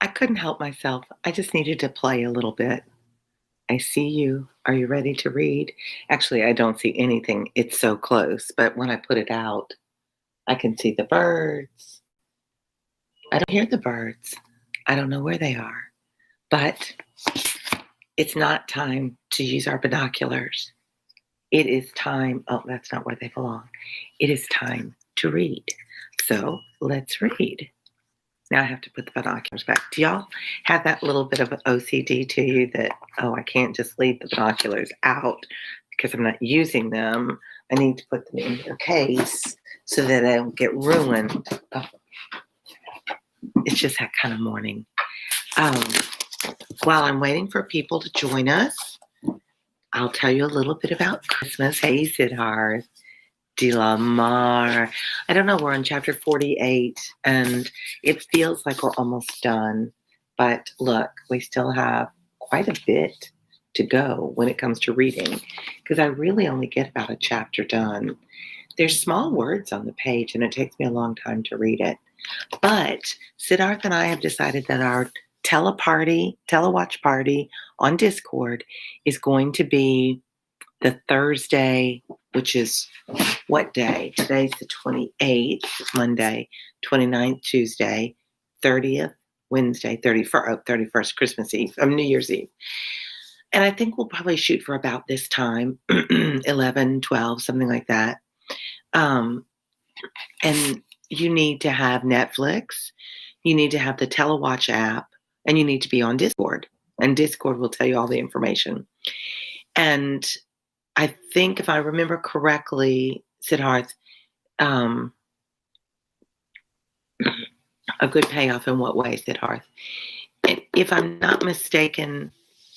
I couldn't help myself. I just needed to play a little bit. I see you. Are you ready to read? Actually, I don't see anything. It's so close. But when I put it out, I can see the birds. I don't hear the birds. I don't know where they are. But it's not time to use our binoculars. It is time. Oh, that's not where they belong. It is time to read. So let's read. Now I have to put the binoculars back. Do y'all have that little bit of an OCD to you that, oh, I can't just leave the binoculars out because I'm not using them. I need to put them in their case so that they don't get ruined. Oh, it's just that kind of morning. Um, while I'm waiting for people to join us, I'll tell you a little bit about Christmas. Hey, Siddharth. De la Mar. I don't know, we're on chapter 48, and it feels like we're almost done. But look, we still have quite a bit to go when it comes to reading, because I really only get about a chapter done. There's small words on the page, and it takes me a long time to read it. But Siddharth and I have decided that our telewatch party on Discord is going to be the Thursday, which is what day? Today's the 28th, Monday, 29th, Tuesday, 30th, Wednesday, 31st, Christmas Eve, New Year's Eve. And I think we'll probably shoot for about this time, 11, 12, something like that. And you need to have Netflix, you need to have the Telewatch app, and you need to be on Discord. And Discord will tell you all the information. And I think if I remember correctly, Siddharth, a good payoff in what way, Siddharth? If I'm not mistaken,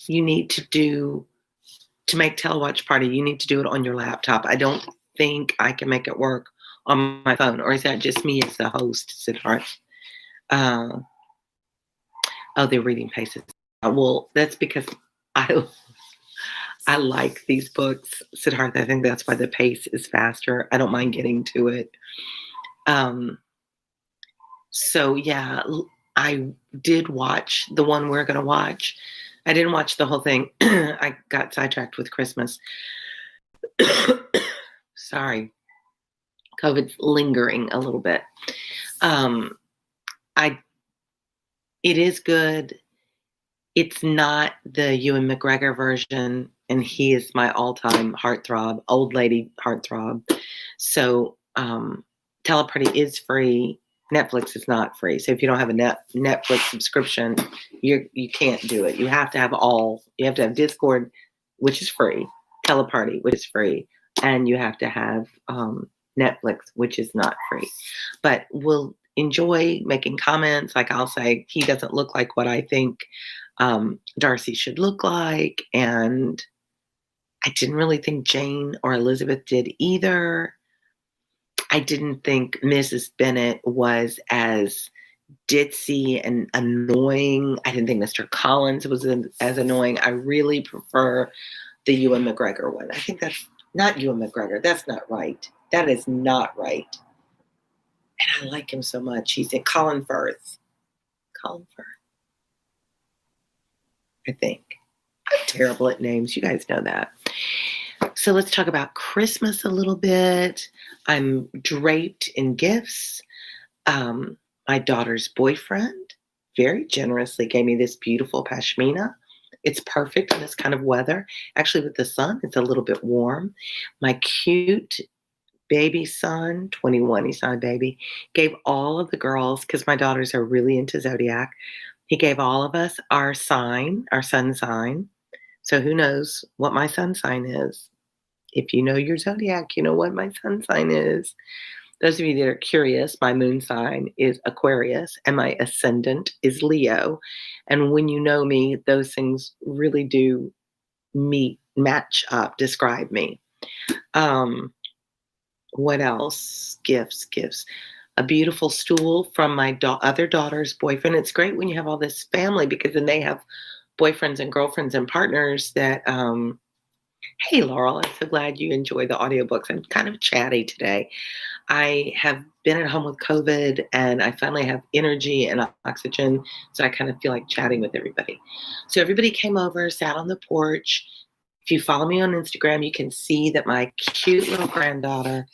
you need to make Telewatch Party, you need to do it on your laptop. I don't think I can make it work on my phone, or is that just me as the host, Siddharth? Oh, they're reading paces. Well, that's because I like these books, Siddharth. I think that's why the pace is faster. I don't mind getting to it. So yeah, I did watch the one we're going to watch. I didn't watch the whole thing. I got sidetracked with Christmas. Sorry. COVID's lingering a little bit. It is good. It's not the Ewan McGregor version, and he is my all-time heartthrob, old lady heartthrob. So Teleparty is free. Netflix is not free. So if you don't have a Netflix subscription, you can't do it. You have to have you have to have Discord, which is free, Teleparty, which is free, and you have to have Netflix, which is not free. But we'll enjoy making comments. Like I'll say, he doesn't look like what I think Darcy should look like. And I didn't really think Jane or Elizabeth did either. I didn't think Mrs. Bennet was as ditzy and annoying. I didn't think Mr. Collins was as annoying. I really prefer the Ewan McGregor one. I think that's not Ewan McGregor. That's not right. That is not right. And I like him so much. He's in Colin Firth. Colin Firth. I think. I'm terrible at names. You guys know that. So let's talk about Christmas a little bit. I'm draped in gifts. My daughter's boyfriend very generously gave me this beautiful pashmina. It's perfect in this kind of weather. Actually, with the sun, it's a little bit warm. My cute baby son, 21, he's not a baby, gave all of the girls, because my daughters are really into Zodiac, he gave all of us our sign, our sun sign. So who knows what my sun sign is? If you know your Zodiac, you know what my sun sign is. Those of you that are curious, my moon sign is Aquarius and my ascendant is Leo. And when you know me, those things really do match up, describe me. What else? Gifts. A beautiful stool from my other daughter's boyfriend. It's great when you have all this family because then they have boyfriends and girlfriends and partners that, hey, Laurel, I'm so glad you enjoy the audiobooks. I'm kind of chatty today. I have been at home with COVID and I finally have energy and oxygen. So I kind of feel like chatting with everybody. So everybody came over, sat on the porch. If you follow me on Instagram, you can see that my cute little granddaughter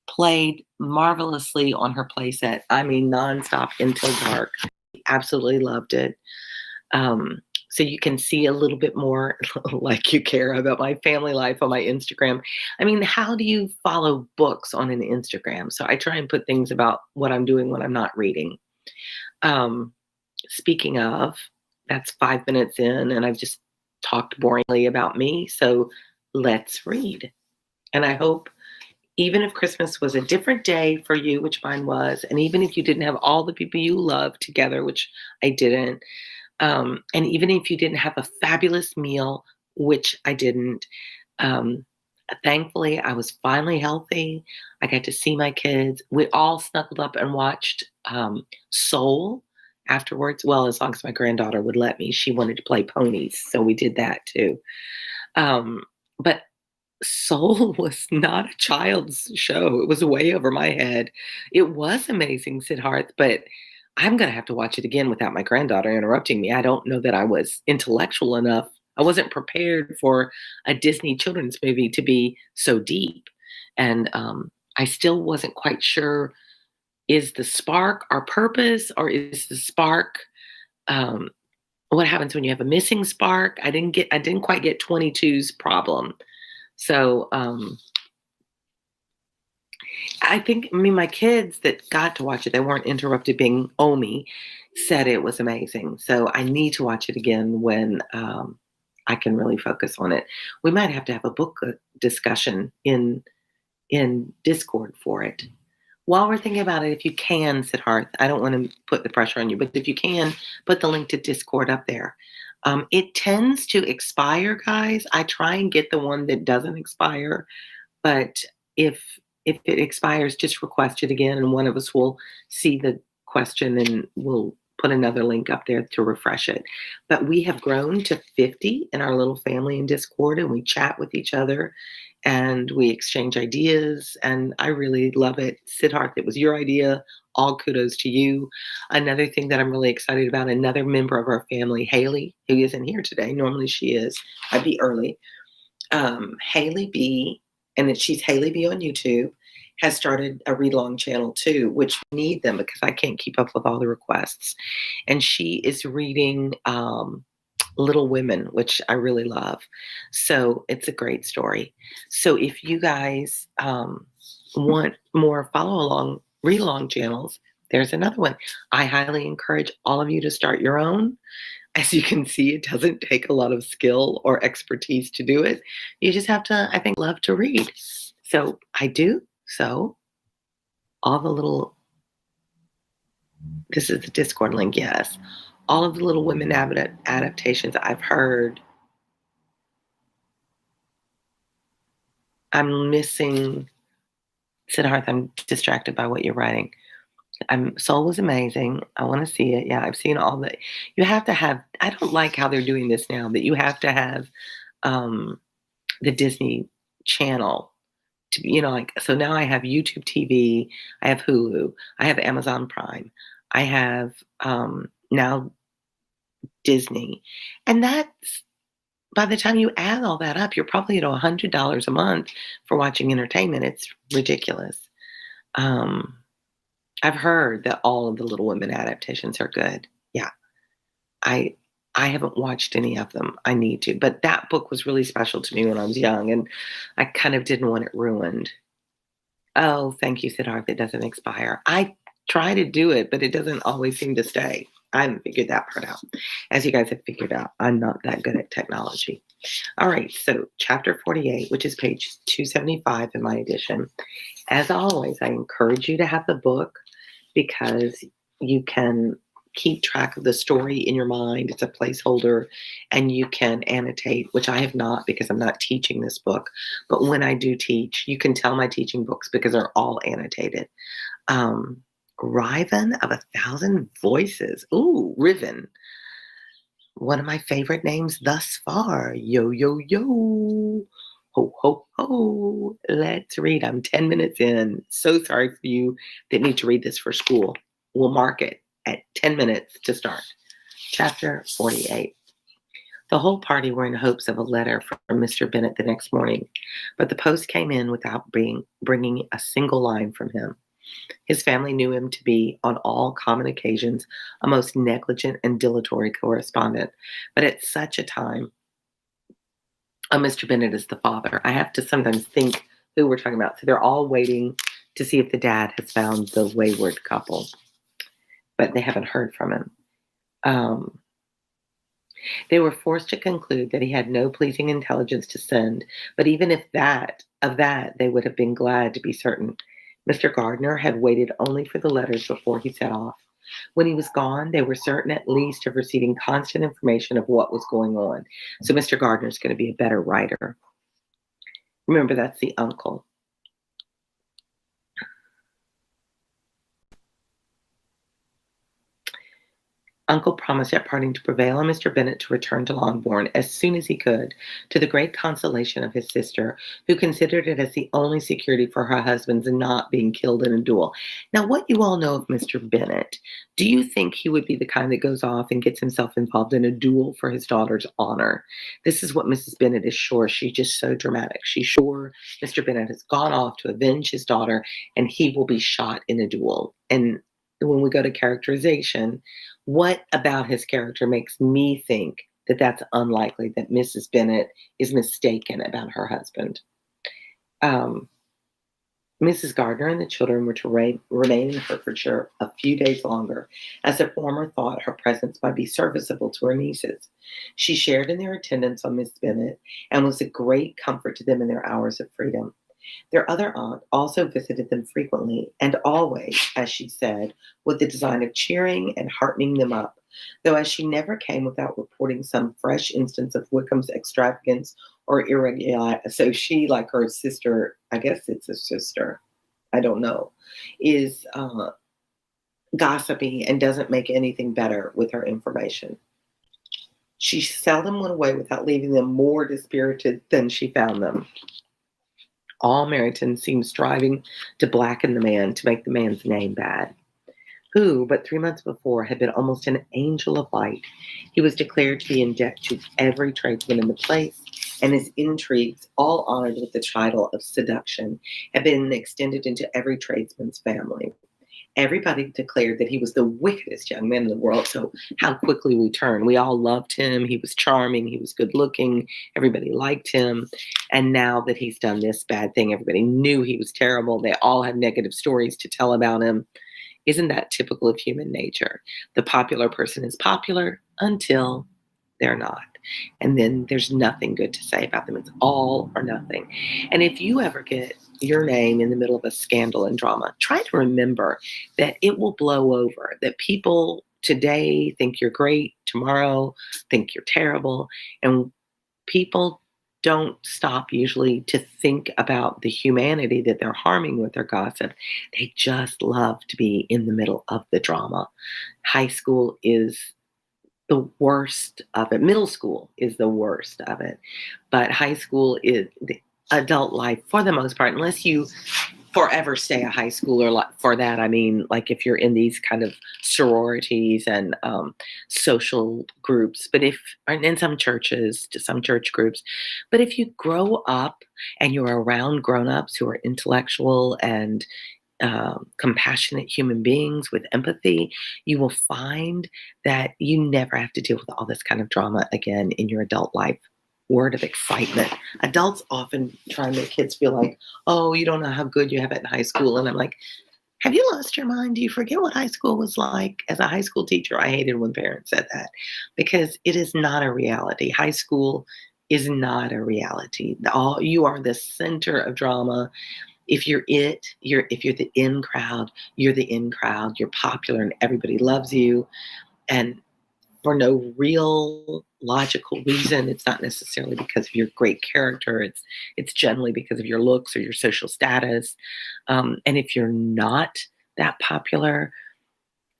played marvelously on her playset. I mean, nonstop until dark. Absolutely loved it. Um, so you can see a little bit more like you care about my family life on my Instagram. I mean, how do you follow books on an Instagram? So I try and put things about what I'm doing when I'm not reading. Um, Speaking of, that's 5 minutes in, and I've just talked boringly about me. So let's read. And I hope even if Christmas was a different day for you, which mine was, and even if you didn't have all the people you love together, which I didn't, and even if you didn't have a fabulous meal, which I didn't, um, thankfully I was finally healthy. I got to see my kids. We all snuggled up and watched Soul afterwards. Well, as long as my granddaughter would let me, she wanted to play ponies, so we did that too. But Soul was not a child's show. It was way over my head. It was amazing, Siddharth, but I'm going to have to watch it again without my granddaughter interrupting me. I don't know that I was intellectual enough. I wasn't prepared for a Disney children's movie to be so deep. And I still wasn't quite sure, is the spark our purpose, or is the spark um, what happens when you have a missing spark? I didn't quite get 22's problem. So I mean, my kids that got to watch it, they weren't interrupted being Omi, said it was amazing. So I need to watch it again when I can really focus on it. We might have to have a book discussion in Discord for it. While we're thinking about it, if you can, Siddharth, I don't want to put the pressure on you, but if you can, put the link to Discord up there. It tends to expire, guys. I try and get the one that doesn't expire, but if if it expires, just request it again, and one of us will see the question and we'll put another link up there to refresh it. But we have grown to 50 in our little family in Discord, and we chat with each other and we exchange ideas. And I really love it. Siddharth, it was your idea. All kudos to you. Another thing that I'm really excited about, another member of our family, Haley, who isn't here today. Normally she is. I'd be early. Haley B, she's Haley B on YouTube, has started a read along channel too, which we need them because I can't keep up with all the requests. And she is reading Little Women, which I really love. So it's a great story. So if you guys want more follow along, read along channels, there's another one. I highly encourage all of you to start your own. As you can see, it doesn't take a lot of skill or expertise to do it. You just have to, I think, love to read. So I do. So all the little, this is the Discord link, yes. All of the Little Women adaptations I've heard. I'm missing, Siddharth, I'm distracted by what you're writing. Soul was amazing. I want to see it. Yeah, I've seen all the. You have to have. I don't like how they're doing this now. That you have to have the Disney Channel to be. Like so now I have YouTube TV. I have Hulu. I have Amazon Prime. I have now Disney, and that's by the time you add all that up, you're probably at $100 a month for watching entertainment. It's ridiculous. I've heard that all of the Little Women adaptations are good. Yeah. I haven't watched any of them. I need to. But that book was really special to me when I was young, and I kind of didn't want it ruined. Oh, thank you, Siddharth. It doesn't expire. I try to do it, but it doesn't always seem to stay. I haven't figured that part out. As you guys have figured out, I'm not that good at technology. All right, so chapter 48, which is page 275 in my edition. As always, I encourage you to have the book because you can keep track of the story in your mind. It's a placeholder, and you can annotate, which I have not because I'm not teaching this book. But when I do teach, you can tell my teaching books because they're all annotated. Riven of 1,000 Voices. Ooh, Riven. One of my favorite names thus far. Yo, yo, yo. Ho, ho, ho. Let's read. I'm 10 minutes in. So sorry for you that need to read this for school. We'll mark it at 10 minutes to start. Chapter 48. The whole party were in hopes of a letter from Mr. Bennet the next morning, but the post came in without bringing a single line from him. His family knew him to be, on all common occasions, a most negligent and dilatory correspondent, but at such a time, Mr. Bennet is the father. I have to sometimes think who we're talking about. So they're all waiting to see if the dad has found the wayward couple, but they haven't heard from him. They were forced to conclude that he had no pleasing intelligence to send, but even if of that, they would have been glad to be certain. Mr. Gardiner had waited only for the letters before he set off. When he was gone, they were certain at least of receiving constant information of what was going on. So Mr. Gardiner is going to be a better writer. Remember, that's the uncle. Uncle promised at parting to prevail on Mr. Bennet to return to Longbourn as soon as he could, to the great consolation of his sister, who considered it as the only security for her husband's not being killed in a duel. Now, what you all know of Mr. Bennet, do you think he would be the kind that goes off and gets himself involved in a duel for his daughter's honor? This is what Mrs. Bennet is sure. She's just so dramatic. She's sure Mr. Bennet has gone off to avenge his daughter, and he will be shot in a duel. And when we go to characterization, what about his character makes me think that that's unlikely, that Mrs. Bennet is mistaken about her husband? Mrs. Gardiner and the children were to remain in Hertfordshire a few days longer, as the former thought her presence might be serviceable to her nieces. She shared in their attendance on Miss Bennet, and was a great comfort to them in their hours of freedom. Their other aunt also visited them frequently, and always, as she said, with the design of cheering and heartening them up, though as she never came without reporting some fresh instance of Wickham's extravagance or irregularity. So she, like her sister, I guess it's a sister, I don't know, is gossipy and doesn't make anything better with her information. She seldom went away without leaving them more dispirited than she found them. All Meryton seemed striving to blacken the man, to make the man's name bad, who, but 3 months before, had been almost an angel of light. He was declared to be in debt to every tradesman in the place, and his intrigues, all honored with the title of seduction, had been extended into every tradesman's family. Everybody declared that he was the wickedest young man in the world. So how quickly we turn. We all loved him. He was charming. He was good looking. Everybody liked him. And now that he's done this bad thing, everybody knew he was terrible. They all had negative stories to tell about him. Isn't that typical of human nature? The popular person is popular until they're not. And then there's nothing good to say about them. It's all or nothing. And if you ever get your name in the middle of a scandal and drama, try to remember that it will blow over, that people today think you're great, tomorrow think you're terrible. And people don't stop usually to think about the humanity that they're harming with their gossip. They just love to be in the middle of the drama. High school is the worst of it. Middle school is the worst of it. But high school is the adult life for the most part, unless you forever stay a high schooler. For that, I mean, like if you're in these kind of sororities and social groups, but in some churches, to some church groups, but if you grow up and you're around grown-ups who are intellectual and compassionate human beings with empathy, you will find that you never have to deal with all this kind of drama again in your adult life. Word of excitement. Adults often try and make kids feel like, oh, you don't know how good you have it in high school. And I'm like, have you lost your mind? Do you forget what high school was like? As a high school teacher, I hated when parents said that, because it is not a reality. High school is not a reality. You are the center of drama. If you're if you're the in crowd, you're the in crowd. You're popular and everybody loves you. And for no real logical reason, it's not necessarily because of your great character. It's generally because of your looks or your social status. And if you're not that popular,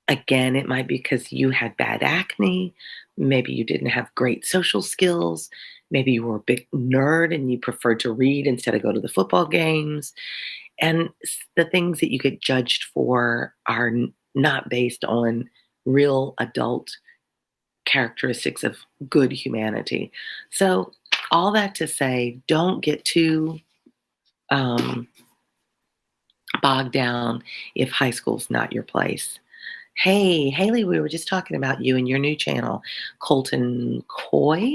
again, it might be because you had bad acne. Maybe you didn't have great social skills. maybe you were a big nerd and you preferred to read instead of go to the football games. And the things that you get judged for are not based on real adult characteristics of good humanity. So, all that to say, don't get too um, bogged down if high school's not your place. Hey, Haley, we were just talking about you and your new channel, Colton Coy,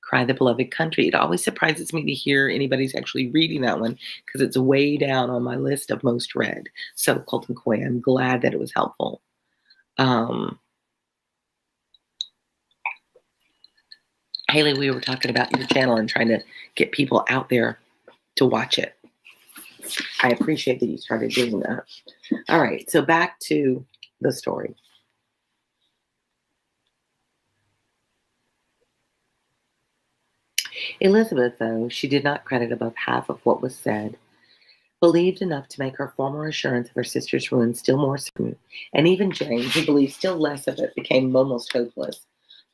Cry the Beloved Country. It always surprises me to hear anybody's actually reading that one because it's way down on my list of most read. So, Colton Coy, I'm glad that it was helpful. Haley, we were talking about your channel and trying to get people out there to watch it. I appreciate that you started doing that. All right, so back to the story. Elizabeth, though she did not credit above half of what was said, believed enough to make her former assurance of her sister's ruin still more certain, and even Jane, who believed still less of it, became almost hopeless,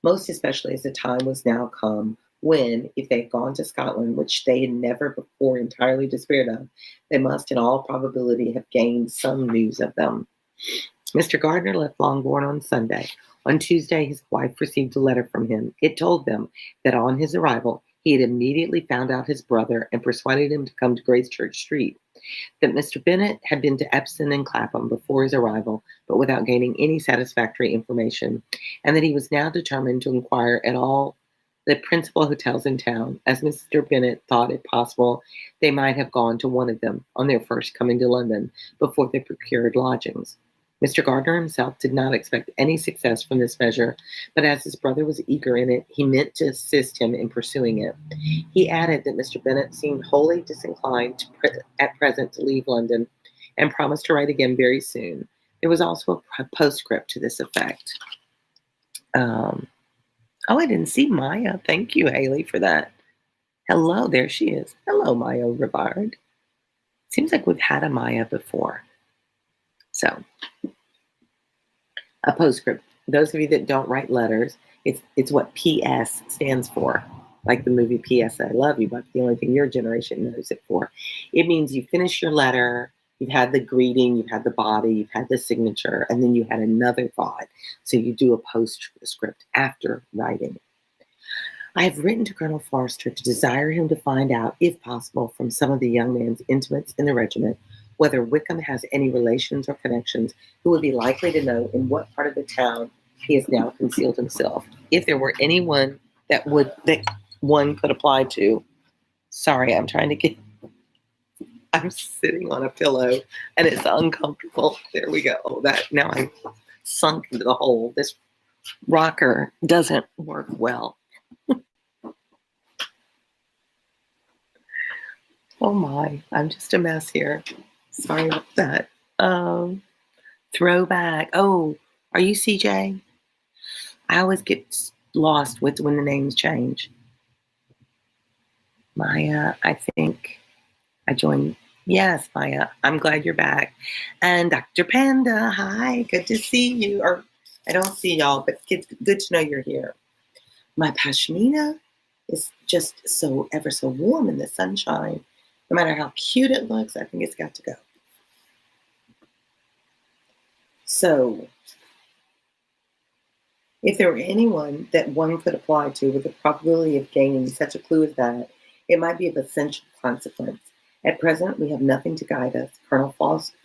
most especially as the time was now come when, if they had gone to Scotland, which they had never before entirely despaired of, they must in all probability have gained some news of them. Mr. Gardiner left Longbourn on Sunday. On Tuesday, his wife received a letter from him. It told them that on his arrival, he had immediately found out his brother and persuaded him to come to Gracechurch Street. That Mr. Bennet had been to Epsom and Clapham before his arrival, but without gaining any satisfactory information, and that he was now determined to inquire at all the principal hotels in town, as Mr. Bennet thought it possible they might have gone to one of them on their first coming to London before they procured lodgings. Mr. Gardiner himself did not expect any success from this measure, but as his brother was eager in it, he meant to assist him in pursuing it. He added that Mr. Bennet seemed wholly disinclined at present to leave London, and promised to write again very soon. There was also a postscript to this effect. I didn't see Maya. Thank you, Haley, for that. Hello, there she is. Hello, Maya Rivard. Seems like we've had a Maya before. So, a postscript. Those of you that don't write letters, it's what PS stands for. Like the movie PS, I Love You, but the only thing your generation knows it for. It means you finish your letter, you've had the greeting, you've had the body, you've had the signature, and then you had another thought. So you do a postscript after writing. I have written to Colonel Forster to desire him to find out, if possible, from some of the young man's intimates in the regiment, whether Wickham has any relations or connections who would be likely to know in what part of the town he has now concealed himself. If there were anyone that one could apply to. Sorry, I'm sitting on a pillow and it's uncomfortable. There we go. Now I'm sunk into the hole. This rocker doesn't work well. Oh my, I'm just a mess here. Sorry about that. Throwback. Oh, are you CJ? I always get lost with when the names change. Maya, I think I joined. Yes, Maya, I'm glad you're back. And Dr. Panda, hi, good to see you. Or I don't see y'all, but it's good to know you're here. My pashmina is just so ever so warm in the sunshine. No matter how cute it looks, I think it's got to go. So, if there were anyone that one could apply to with the probability of gaining such a clue as that, it might be of essential consequence. At present, we have nothing to guide us. Colonel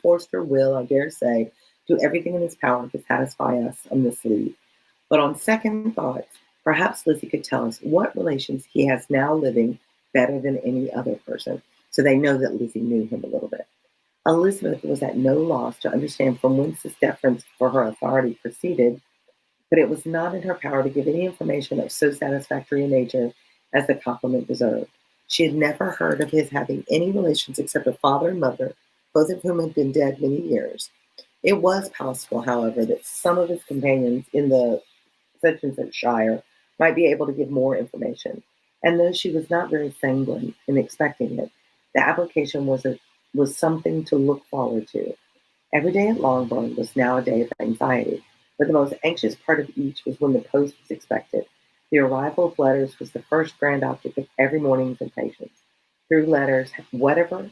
Forster will, I dare say, do everything in his power to satisfy us on this lead. But on second thoughts, perhaps Lizzie could tell us what relations he has now living better than any other person, so they know that Lizzie knew him a little bit. Elizabeth was at no loss to understand from whence this deference for her authority proceeded, but it was not in her power to give any information of so satisfactory a nature as the compliment deserved. She had never heard of his having any relations except a father and mother, both of whom had been dead many years. It was possible, however, that some of his companions in the such and such shire might be able to give more information, and though she was not very sanguine in expecting it, the application was something to look forward to. Every day at Longbourn was now a day of anxiety, but the most anxious part of each was when the post was expected. The arrival of letters was the first grand object of every morning's impatience. Through letters, whatever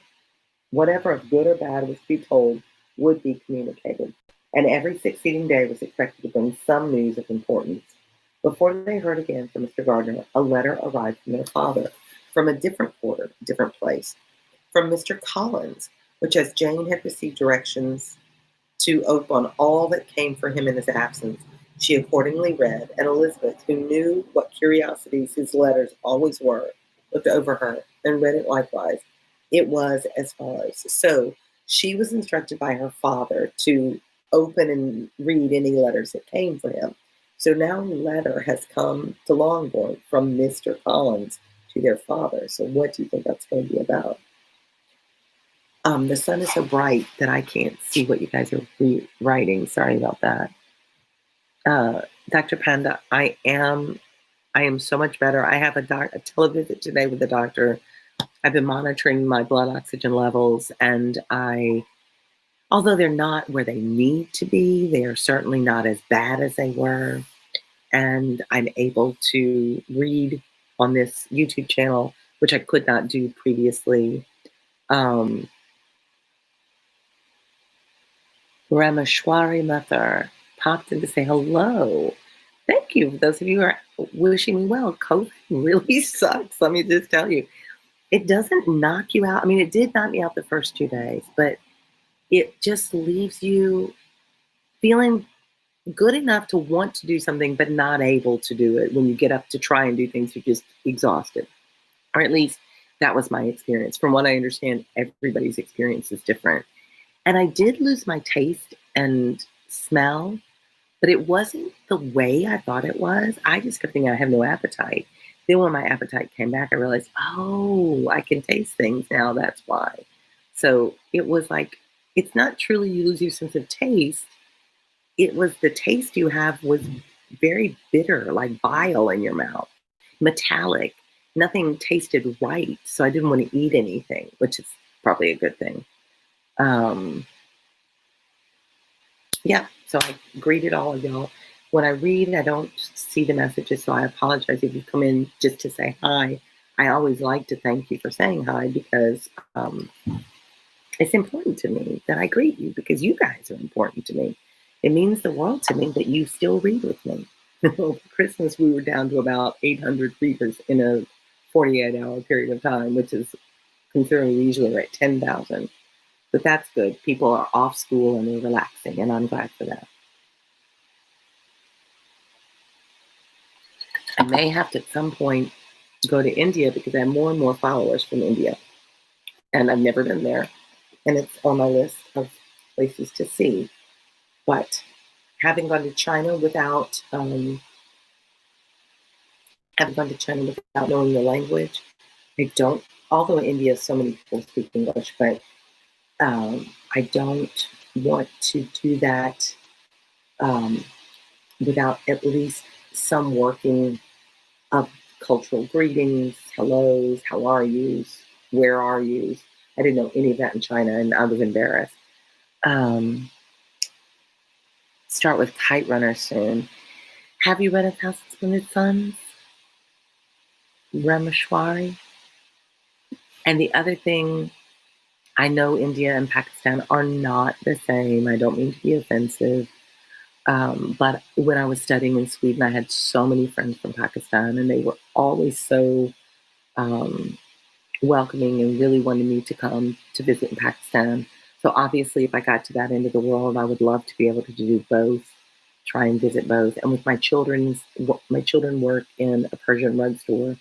of good or bad was to be told would be communicated, and every succeeding day was expected to bring some news of importance. Before they heard again from Mr. Gardiner, a letter arrived from their father, from a different quarter, different place, from Mr. Collins, which, as Jane had received directions to open all that came for him in his absence, she accordingly read, and Elizabeth, who knew what curiosities his letters always were, looked over her and read it likewise. It was as follows. So she was instructed by her father to open and read any letters that came for him. So now a letter has come to Longbourn from Mr. Collins to their father. So what do you think that's going to be about? The sun is so bright that I can't see what you guys are writing. Sorry about that. Dr. Panda, I am so much better. I have a televisit today with the doctor. I've been monitoring my blood oxygen levels, and although they're not where they need to be, they are certainly not as bad as they were. And I'm able to read on this YouTube channel, which I could not do previously. Rameshwari Mother popped in to say hello. Thank you. Those of you who are wishing me well. COVID really sucks. Let me just tell you. It doesn't knock you out. I mean, it did knock me out the first 2 days, but it just leaves you feeling good enough to want to do something, but not able to do it. When you get up to try and do things, you're just exhausted. Or at least that was my experience. From what I understand, everybody's experience is different. And I did lose my taste and smell, but it wasn't the way I thought it was. I just kept thinking I have no appetite. Then when my appetite came back, I realized, oh, I can taste things now. That's why. So it was like, it's not truly you lose your sense of taste. It was the taste you have was very bitter, like bile in your mouth, metallic. Nothing tasted right. So I didn't want to eat anything, which is probably a good thing. Yeah, so I greeted all of y'all. When I read, I don't see the messages, so I apologize if you come in just to say hi. I always like to thank you for saying hi because it's important to me that I greet you because you guys are important to me. It means the world to me that you still read with me. For Christmas, we were down to about 800 readers in a 48-hour period of time, which is considering we usually are at 10,000. But that's good. People are off school and they're relaxing, and I'm glad for that. I may have to at some point go to India because I have more and more followers from India. And I've never been there. And it's on my list of places to see. But having gone to China without knowing the language, I don't, although in India so many people speak English, but I don't want to do that without at least some working of cultural greetings, hellos, how are yous, where are yous. I didn't know any of that in China, and I was embarrassed. Start with Kite Runner soon. Have you read A Thousand Splendid Suns? Rameshwari? And the other thing, I know India and Pakistan are not the same. I don't mean to be offensive. But when I was studying in Sweden, I had so many friends from Pakistan, and they were always so welcoming and really wanted me to come to visit in Pakistan. So obviously, if I got to that end of the world, I would love to be able to do both, try and visit both. And with my children work in a Persian rug store,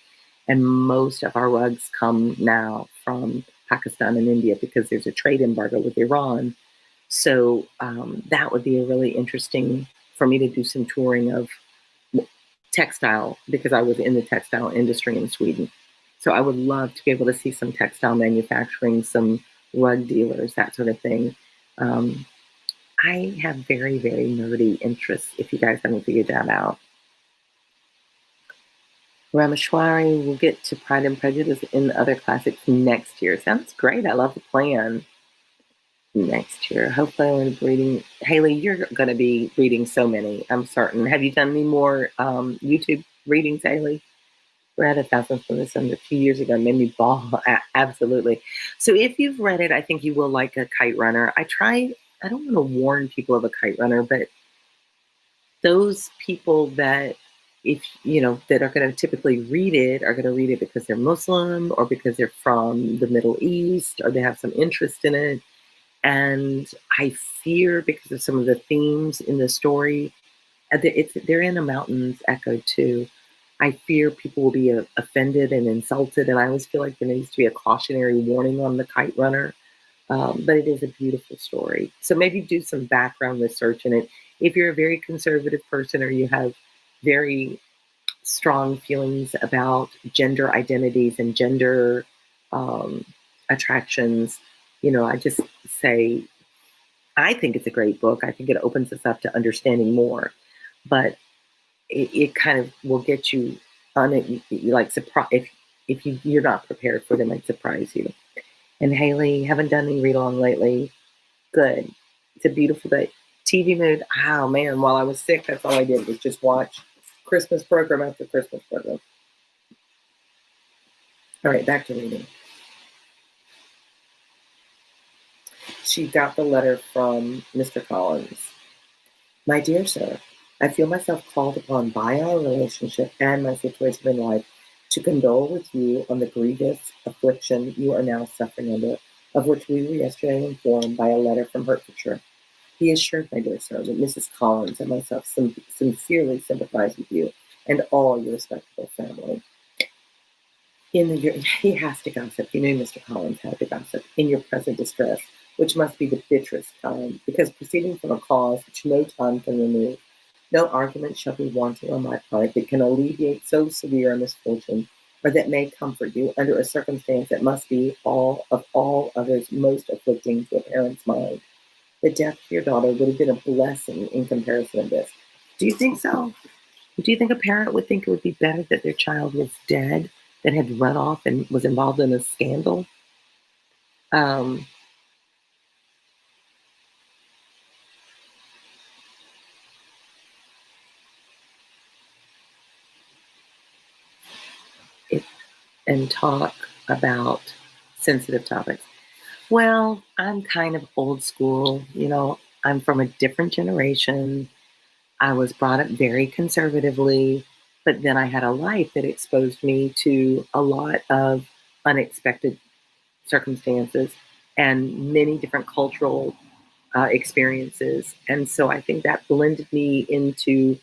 and most of our rugs come now from Pakistan and India because there's a trade embargo with Iran. So that would be a really interesting for me to do some touring of textile because I was in the textile industry in Sweden. So I would love to be able to see some textile manufacturing, some rug dealers, that sort of thing. I have very, very nerdy interests, if you guys haven't figured that out. Rameshwari will get to Pride and Prejudice in the other classics next year. Sounds great. I love the plan. Next year. Hopefully I'm going to be reading. Haley, you're going to be reading so many, I'm certain. Have you done any more YouTube readings, Haley? Read A Thousand Suns a few years ago, made me bawl. Absolutely. So if you've read it, I think you will like A Kite Runner. I don't want to warn people of A Kite Runner, but those people that, if you know, that are going to typically read it are going to read it because they're Muslim or because they're from the Middle East or they have some interest in it. And I fear, because of some of the themes in the story, they're in a mountain's echo too. I fear people will be offended and insulted, and I always feel like there needs to be a cautionary warning on the kite runner. But it is a beautiful story. So maybe do some background research in it. If you're a very conservative person or you have very strong feelings about gender identities and gender um, attractions, I just say I think it's a great book. I think it opens us up to understanding more, but it kind of will get you on it, like surprise if you're not prepared for them, it might surprise you. And Haley, haven't done any read along lately. Good. It's a beautiful day. TV mood. Oh man, while I was sick, that's all I did was just watch Christmas program after Christmas program. All right, back to reading. She got the letter from Mr. Collins. My dear sir, I feel myself called upon by our relationship and my situation in life to condole with you on the grievous affliction you are now suffering under, of which we were yesterday informed by a letter from Hertfordshire. Be assured, my dear sir, that Mrs. Collins and myself sincerely sympathize with you and all your respectable family. He has to gossip. You know Mr. Collins had to gossip in your present distress, which must be the bitterest kind, because proceeding from a cause which no time can remove, no argument shall be wanting on my part that can alleviate so severe a misfortune, or that may comfort you under a circumstance that must be all others most afflicting to a parent's mind. The death of your daughter would have been a blessing in comparison of this. Do you think so? Do you think a parent would think it would be better that their child was dead, that had run off and was involved in a scandal? Um, it, and talk about sensitive topics. Well, I'm kind of old school. I'm from a different generation. I was brought up very conservatively, but then I had a life that exposed me to a lot of unexpected circumstances and many different cultural experiences. And so I think that blended me into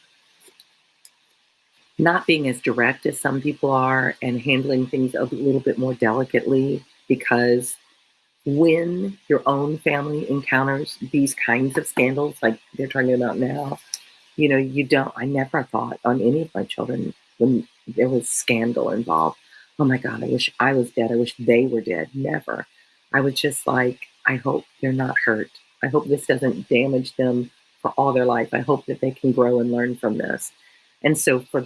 not being as direct as some people are and handling things a little bit more delicately, because when your own family encounters these kinds of scandals like they're talking about now, I never thought on any of my children when there was scandal involved, oh my God, I wish I was dead. I wish they were dead. Never. I was just like, I hope they're not hurt. I hope this doesn't damage them for all their life. I hope that they can grow and learn from this. And so for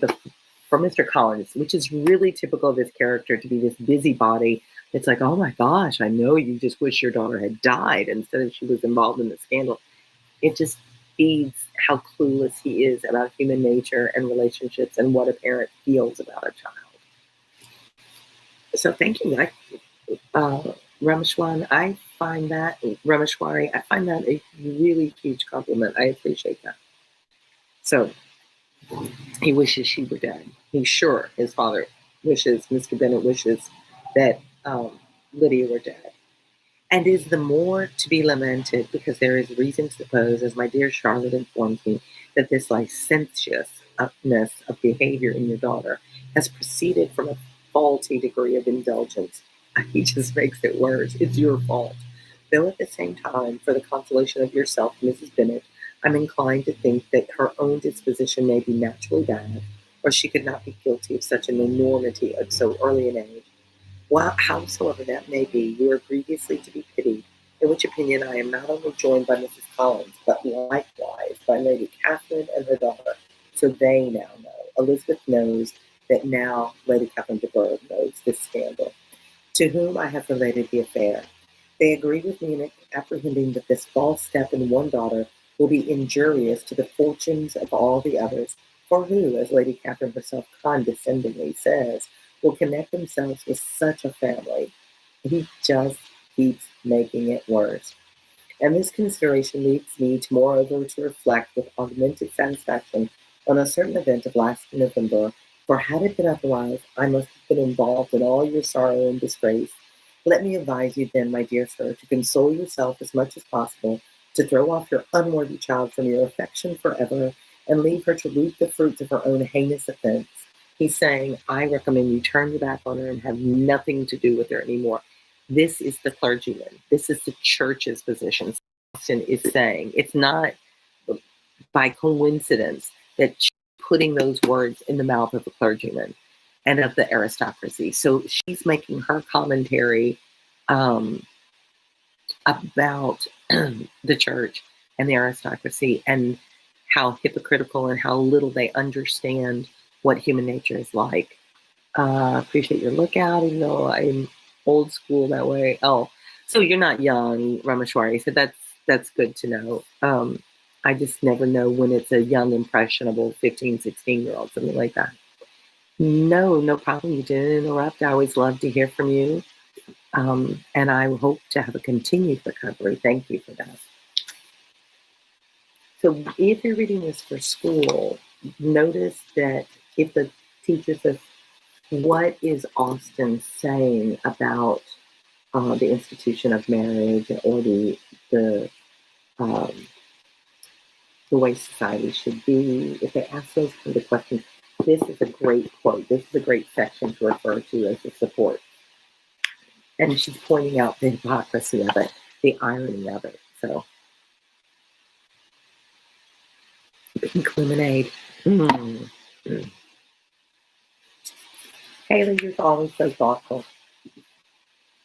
Mr. Collins, which is really typical of his character to be this busybody, it's like, oh my gosh, I know you just wish your daughter had died instead of she was involved in the scandal. It just feeds how clueless he is about human nature and relationships and what a parent feels about a child. So thank you, Rameshwari. I find that a really huge compliment. I appreciate that. So he wishes she were dead. He's sure his father wishes, Mr. Bennet wishes that Lydia were dead. And is the more to be lamented, because there is reason to suppose, as my dear Charlotte informs me, that this licentiousness of behavior in your daughter has proceeded from a faulty degree of indulgence. He just makes it worse. It's your fault. Though at the same time, for the consolation of yourself, Mrs. Bennet, I'm inclined to think that her own disposition may be naturally bad, or she could not be guilty of such an enormity at so early an age. Well, howsoever that may be, you are grievously to be pitied, in which opinion I am not only joined by Mrs. Collins, but likewise by Lady Catherine and her daughter. So they now know. Elizabeth knows that now Lady Catherine de Bourgh knows this scandal, to whom I have related the affair. They agree with me in apprehending that this false step in one daughter will be injurious to the fortunes of all the others, For who, as Lady Catherine herself condescendingly says, will connect themselves with such a family? He just keeps making it worse. And this consideration leads me to moreover to reflect with augmented satisfaction on a certain event of last November, for had it been otherwise, I must have been involved in all your sorrow and disgrace. Let me advise you then, my dear sir, to console yourself as much as possible, to throw off your unworthy child from your affection forever, and leave her to reap the fruits of her own heinous offense. He's saying, I recommend you turn your back on her and have nothing to do with her anymore. This is the clergyman. This is the church's position. Austin is saying it's not by coincidence that she's putting those words in the mouth of the clergyman and of the aristocracy. So she's making her commentary about the church and the aristocracy and how hypocritical and how little they understand what human nature is like. Appreciate your lookout, even though I'm old school that way. Oh, so you're not young, Rameshwari. So that's good to know. I just never know when it's a young, impressionable 15, 16-year-old, something like that. No problem. You didn't interrupt. I always love to hear from you. And I hope to have a continued recovery. Thank you for that. So if you're reading this for school, notice that if the teacher says, what is Austin saying about the institution of marriage or the way society should be? If they ask those kind of questions, this is a great quote. This is a great section to refer to as a support. And she's pointing out the hypocrisy of it, the irony of it. So, pink lemonade. Haley, you're always so thoughtful.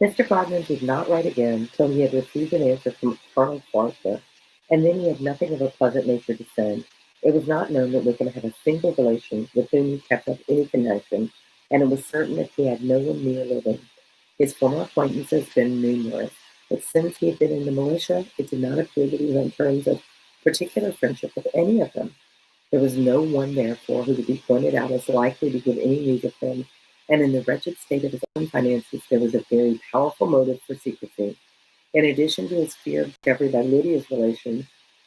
Mr. Gardiner did not write again till he had received an answer from Colonel Forster, and then he had nothing of a pleasant nature to send. It was not known that Wickham had a single relation with whom he kept up any connection, and it was certain that he had no one near living. His former acquaintances had been numerous, but since he had been in the militia, it did not appear that he was on terms of particular friendship with any of them. There was no one, therefore, who could be pointed out as likely to give any news of him, and in the wretched state of his own finances, there was a very powerful motive for secrecy. In addition to his fear of discovery by Lydia's relations,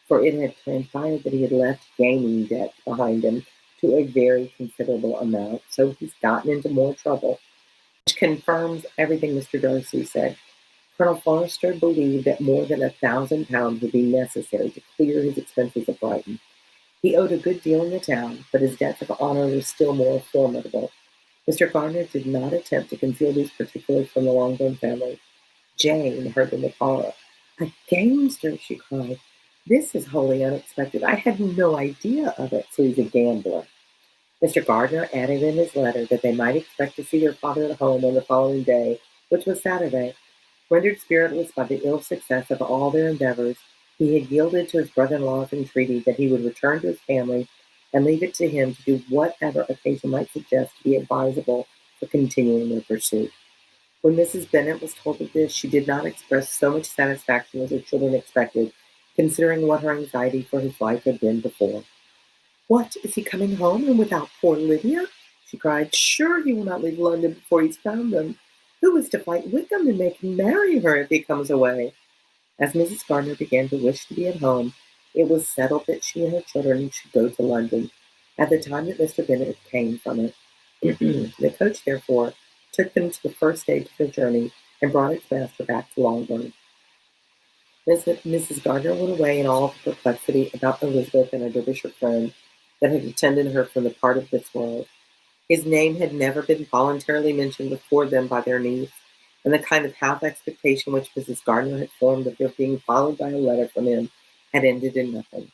for it had transpired that he had left gaming debts behind him to a very considerable amount, so he's gotten into more trouble, which confirms everything Mr. Darcy said. Colonel Forster believed that more than £1,000 would be necessary to clear his expenses at Brighton. He owed a good deal in the town, but his debts of honor were still more formidable. Mr. Gardiner did not attempt to conceal these particulars from the Longbourn family. Jane heard them with horror. A gamester, she cried. This is wholly unexpected. I had no idea of it. So he's a gambler. Mr. Gardiner added in his letter that they might expect to see their father at home on the following day, which was Saturday. Rendered spiritless by the ill success of all their endeavors, he had yielded to his brother-in-law's entreaty that he would return to his family and leave it to him to do whatever occasion might suggest to be advisable for continuing their pursuit. When Mrs. Bennet was told of this, she did not express so much satisfaction as her children expected, considering what her anxiety for his life had been before. What, is he coming home, and without poor Lydia? She cried. Sure he will not leave London before he's found them. Who is to fight Wickham and make him marry her if he comes away? As Mrs. Gardiner began to wish to be at home, it was settled that she and her children should go to London at the time that Mr. Bennet came from it. The coach, therefore, took them to the first stage of their journey and brought its master back to Longbourn. Mrs. Gardiner went away in all perplexity about Elizabeth and a Derbyshire friend that had attended her from the part of this world. His name had never been voluntarily mentioned before them by their niece, and the kind of half expectation which Mrs. Gardiner had formed of their being followed by a letter from him had ended in nothing.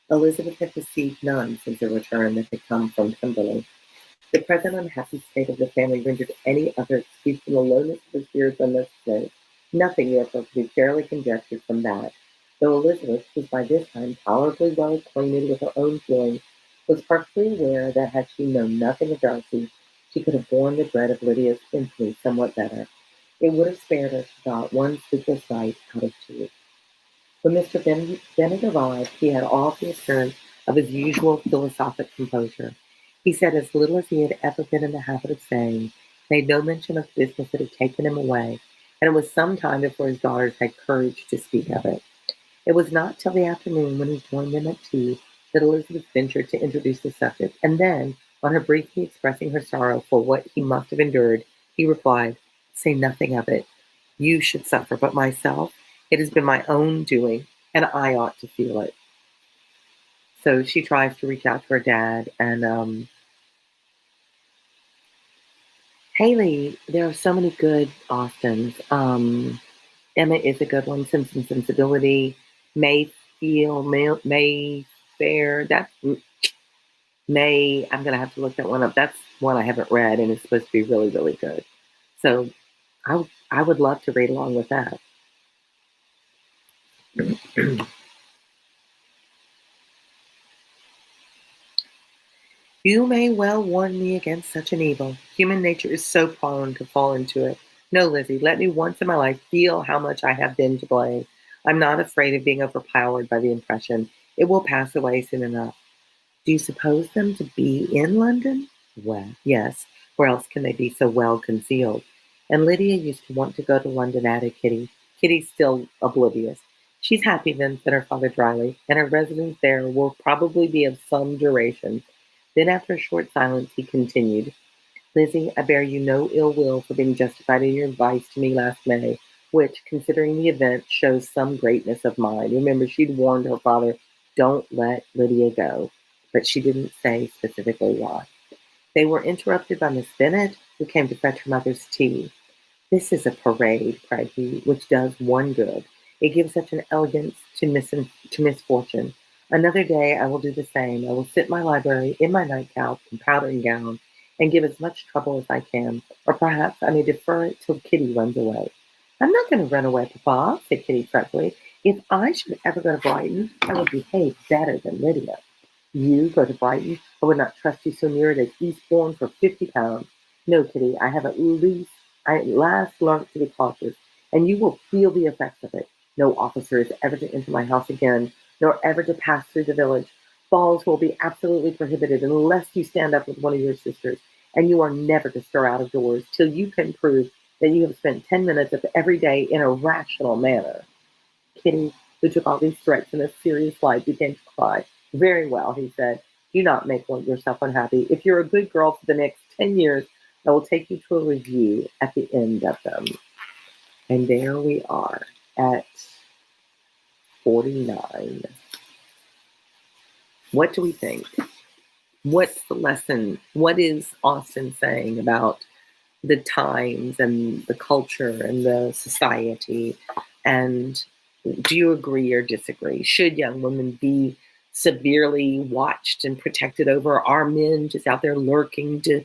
Elizabeth had received none since her return that had come from Kimberley. The present unhappy state of the family rendered any other excuse for the lowness of her spirits unnecessary. Nothing, therefore, could be fairly conjectured from that, though Elizabeth, who was by this time tolerably well acquainted with her own feelings, was perfectly aware that had she known nothing of Darcy, she could have borne the dread of Lydia's infamy somewhat better. It would have spared her, she thought, one sleepless night out of two. When Mr. Bennet arrived, he had all the appearance of his usual philosophic composure. He said as little as he had ever been in the habit of saying, made no mention of business that had taken him away, and it was some time before his daughters had courage to speak of it. It was not till the afternoon, when he joined them at tea, that Elizabeth ventured to introduce the subject, and then, on her briefly expressing her sorrow for what he must have endured, he replied, say nothing of it. You should suffer, but myself, it has been my own doing, and I ought to feel it. So she tries to reach out to her dad, and Haley, there are so many good Austins. Emma is a good one. Sense and Sensibility, Mayfair. That's May. I'm gonna have to look that one up. That's one I haven't read, and it's supposed to be really, really good. So I would love to read along with that. You may well warn me against such an evil. Human nature is so prone to fall into it. No, Lizzie, let me once in my life feel how much I have been to blame. I'm not afraid of being overpowered by the impression. It will pass away soon enough. Do you suppose them to be in London? Well, yes. Where else can they be so well concealed? And Lydia used to want to go to London, added Kitty. Kitty's still oblivious. She's happy then, said her father dryly, and her residence there will probably be of some duration. Then, after a short silence, he continued, Lizzie, I bear you no ill will for being justified in your advice to me last May, which, considering the event, shows some greatness of mind. Remember, she'd warned her father, don't let Lydia go, but she didn't say specifically why. They were interrupted by Miss Bennet, who came to fetch her mother's tea. This is a parade, cried he, which does one good. It gives such an elegance to misfortune. Another day I will do the same. I will sit in my library, in my nightcap and powdering gown, and give as much trouble as I can, or perhaps I may defer it till Kitty runs away. I'm not going to run away, Papa, said Kitty fretfully. If I should ever go to Brighton, I would behave better than Lydia. You go to Brighton? I would not trust you so near it as Eastbourne for £50. No, Kitty, I at last learnt to be cautious, and you will feel the effects of it. No officer is ever to enter my house again, nor ever to pass through the village. Balls will be absolutely prohibited unless you stand up with one of your sisters, and you are never to stir out of doors till you can prove that you have spent 10 minutes of every day in a rational manner. Kitty, who took all these threats in a serious light, began to cry. Very well, he said. Do not make yourself unhappy. If you're a good girl for the next 10 years, I will take you to a review at the end of them. And there we are at 49. What do we think? What's the lesson? What is Austen saying about the times and the culture and the society? And do you agree or disagree? Should young women be severely watched and protected over? Are men just out there lurking to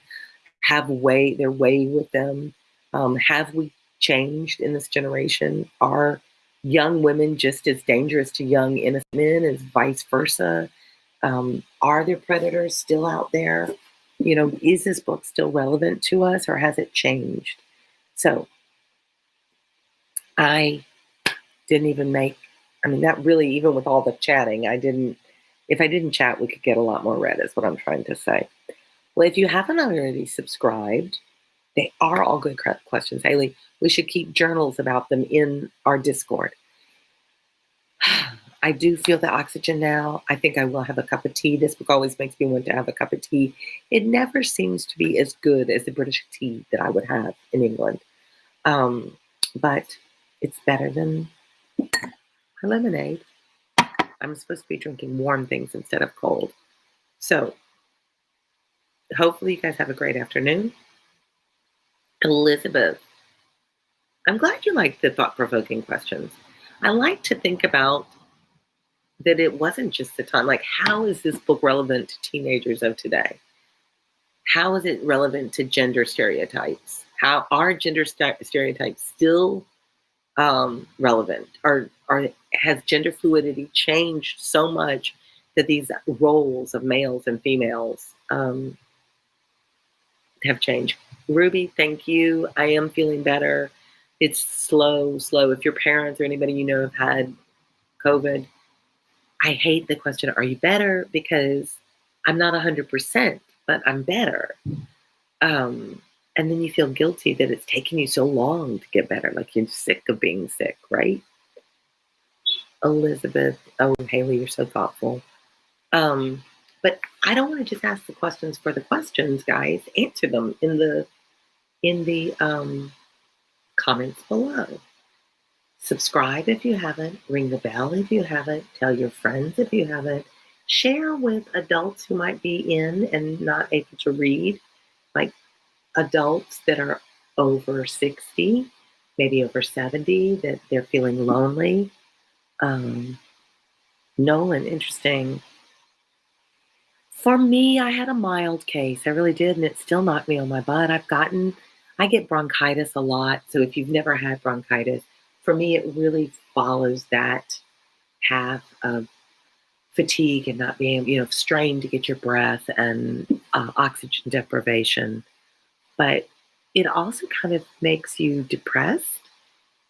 have their way with them? Have we changed in this generation? Are young women just as dangerous to young innocent men as vice versa? Are there predators still out there? Is this book still relevant to us, or has it changed? So I didn't even that really, even with all the chatting, if I didn't chat, we could get a lot more read, is what I'm trying to say. Well, if you haven't already subscribed, they are all good questions. Haley, we should keep journals about them in our Discord. I do feel the oxygen now. I think I will have a cup of tea. This book always makes me want to have a cup of tea. It never seems to be as good as the British tea that I would have in England. But it's better than my lemonade. I'm supposed to be drinking warm things instead of cold. So hopefully you guys have a great afternoon. Elizabeth, I'm glad you like the thought-provoking questions. I like to think about that it wasn't just the time. Like, how is this book relevant to teenagers of today? How is it relevant to gender stereotypes? How are gender stereotypes still relevant? Or has gender fluidity changed so much that these roles of males and females have changed? Ruby, thank you. I am feeling better. It's slow. If your parents or anybody you know have had COVID, I hate the question, are you better? Because I'm not 100%, but I'm better. And then you feel guilty that it's taking you so long to get better. Like you're sick of being sick, right? Elizabeth, oh, Haley, you're so thoughtful. But I don't want to just ask the questions for the questions, guys. Answer them in the comments below. Subscribe if you haven't. Ring the bell if you haven't. Tell your friends if you haven't. Share with adults who might be in and not able to read, like adults that are over 60, maybe over 70, that they're feeling lonely. Nolan, interesting. For me, I had a mild case. I really did, and it still knocked me on my butt. I get bronchitis a lot. So if you've never had bronchitis, for me, it really follows that path of fatigue and not being, strain to get your breath and oxygen deprivation. But it also kind of makes you depressed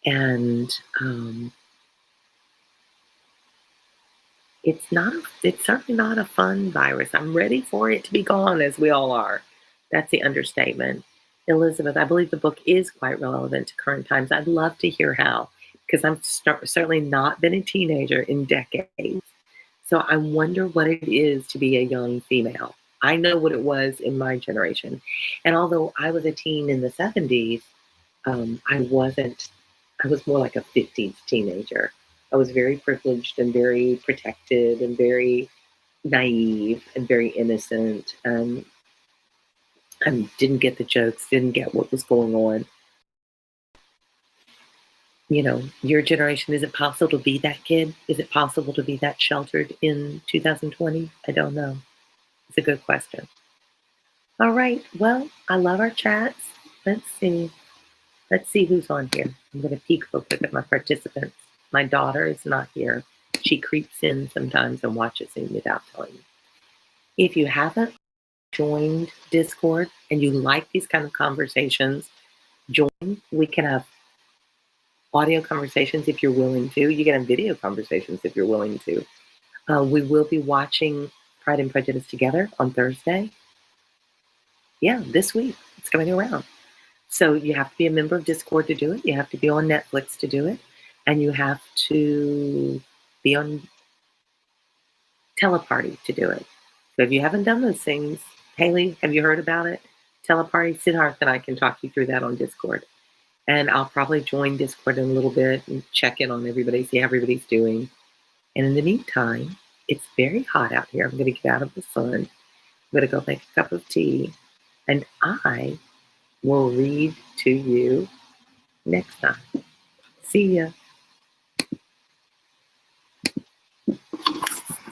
and it's certainly not a fun virus. I'm ready for it to be gone, as we all are. That's the understatement. Elizabeth, I believe the book is quite relevant to current times. I'd love to hear how, because I've certainly not been a teenager in decades. So I wonder what it is to be a young female. I know what it was in my generation. And although I was a teen in the 70s, I wasn't, I was more like a 50s teenager. I was very privileged and very protected and very naive and very innocent. And didn't get the jokes, didn't get what was going on. Your generation, is it possible to be that kid? Is it possible to be that sheltered in 2020? I don't know. It's a good question. All right. Well, I love our chats. Let's see. Let's see who's on here. I'm going to peek real quick at my participants. My daughter is not here. She creeps in sometimes and watches me without telling me. If you haven't joined Discord and you like these kind of conversations, join. We can have audio conversations if you're willing to. You can have video conversations if you're willing to. We will be watching Pride and Prejudice together on Thursday. Yeah, this week. It's coming around. So you have to be a member of Discord to do it. You have to be on Netflix to do it. And you have to be on Teleparty to do it. So if you haven't done those things, Haley, have you heard about it? Teleparty, Siddharth and I can talk you through that on Discord. And I'll probably join Discord in a little bit and check in on everybody, see how everybody's doing. And in the meantime, it's very hot out here. I'm going to get out of the sun. I'm going to go make a cup of tea. And I will read to you next time. See ya.